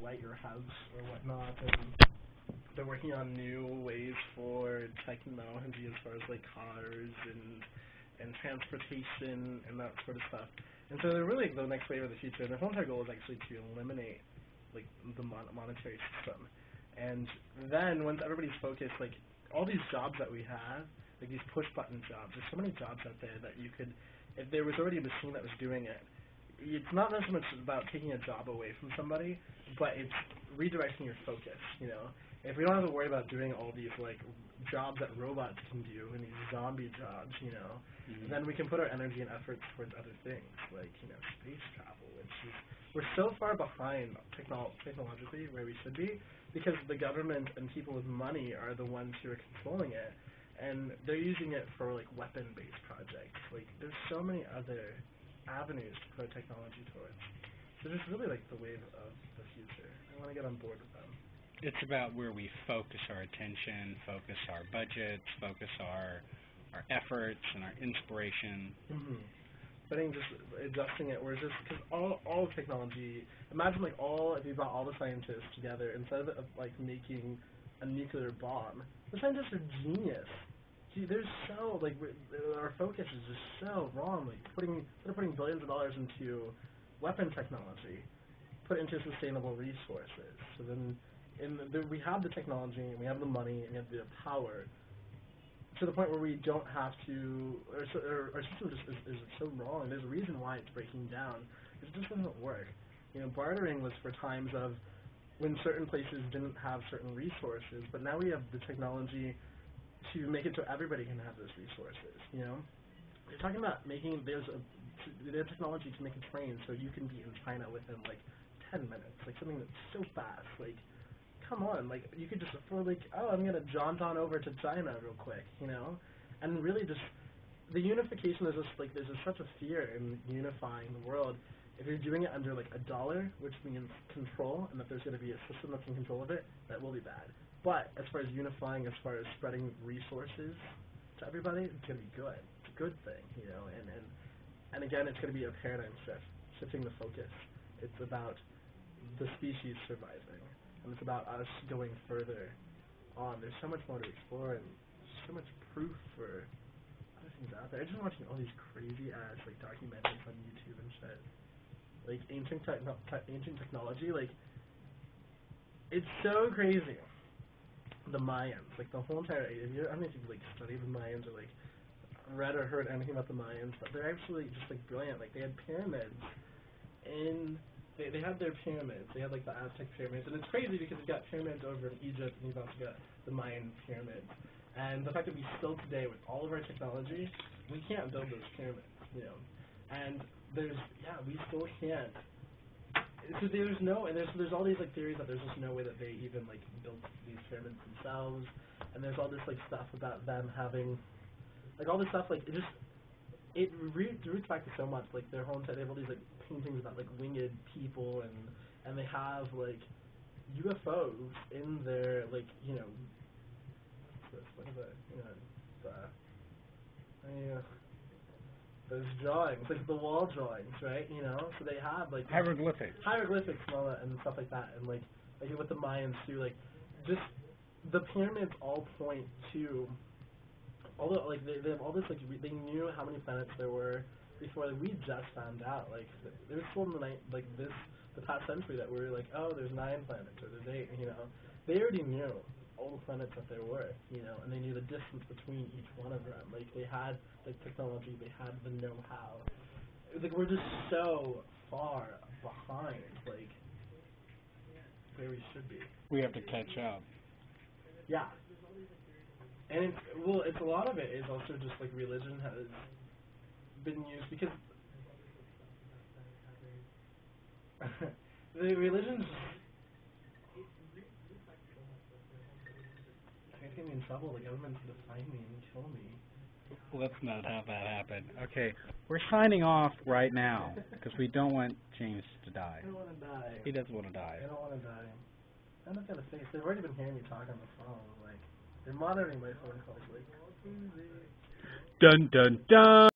light your house or whatnot, and they're working on new ways for technology as far as like cars and transportation and that sort of stuff. And so they're really the next wave of the future. And their whole entire goal is actually to eliminate like the monetary system. And then once everybody's focused, like all these jobs that we have, like these push button jobs, there's so many jobs out there that you could, if there was already a machine that was doing it, it's not so much about taking a job away from somebody, but it's redirecting your focus, you know. If we don't have to worry about doing all these like jobs that robots can do and these zombie jobs, you know, then we can put our energy and efforts towards other things, like, you know, space travel, which is, we're so far behind technologically where we should be, because the government and people with money are the ones who are controlling it, and they're using it for like weapon-based projects. Like, there's so many other avenues to put technology towards. So just really like the wave of the future. I want to get on board with them. It's about where we focus our attention, focus our budgets, focus our efforts and our inspiration. I think just adjusting it, where just, because all technology, imagine like if you brought all the scientists together, instead of like making a nuclear bomb, the scientists are genius. There's so, like, our focus is just so wrong. Like, instead of putting billions of dollars into weapon technology, put it into sustainable resources. So then, we have the technology, and we have the money, and we have the power, to the point where we don't have to, our system just is so wrong. There's a reason why it's breaking down. It just doesn't work. You know, bartering was for times of when certain places didn't have certain resources, but now we have the technology to make it so everybody can have those resources, you know? They're talking about they have technology to make a train so you can be in China within, like, 10 minutes, like, something that's so fast, like, come on, like, you could just afford, like, oh, I'm going to jaunt on over to China real quick, you know? And really just, the unification is just, like, there's just such a fear in unifying the world. If you're doing it under, like, $1, which means control, and that there's going to be a system that's in control of it, that will be bad. But as far as unifying, as far as spreading resources to everybody, it's going to be good. It's a good thing, you know? And again, it's going to be a paradigm shift, shifting the focus. It's about the species surviving. And it's about us going further on. There's so much more to explore, and so much proof for other things out there. I've just been watching all these crazy-ass, like, documentaries on YouTube and shit. Like, ancient technology, like, it's so crazy. The Mayans, like, the whole entire, I don't know if you've, like, studied the Mayans or, like, read or heard anything about the Mayans, but they're actually just, like, brilliant. Like, they had pyramids They had their pyramids. They had, like, the Aztec pyramids. And it's crazy because you've got pyramids over in Egypt, and you've also got the Mayan pyramids. And the fact that we still today, with all of our technology, we can't build those pyramids, you know. And we still can't. So there's all these, like, theories that there's just no way that they even, like, built these pyramids themselves. And there's all this, like, stuff about them having, like, all this stuff, like, it roots back to so much, like, their whole entire, they have all these, like, paintings about, like, winged people, and they have, like, UFOs in their, like, you know, what is that, you know, those drawings, like the wall drawings, right, you know, so they have, like, hieroglyphics and all that, and stuff like that, and, like with the Mayans, too, like, just, the pyramids all point to, although, like, they have all this, like, they knew how many planets there were before, like, we just found out, like, there was still in the past century that we were like, oh, there's 9 planets, or there's 8, you know, they already knew all the planets that there were, you know, and they knew the distance between each one of them, like, they had the technology, they had the know-how, like, we're just so far behind, like, where we should be. We have to catch up. Yeah. And it's a lot of it is also just, like, religion has been used, because the religion's, I get me in trouble, the government's gonna find me and kill me. Let's not have that happen. Okay, we're signing off right now, because we don't want James to die. I don't want to die. He doesn't want to die. I don't want to die. I don't got a face. They've already been hearing me talk on the phone, like, they're monitoring my phone calls, like, Dun dun dun!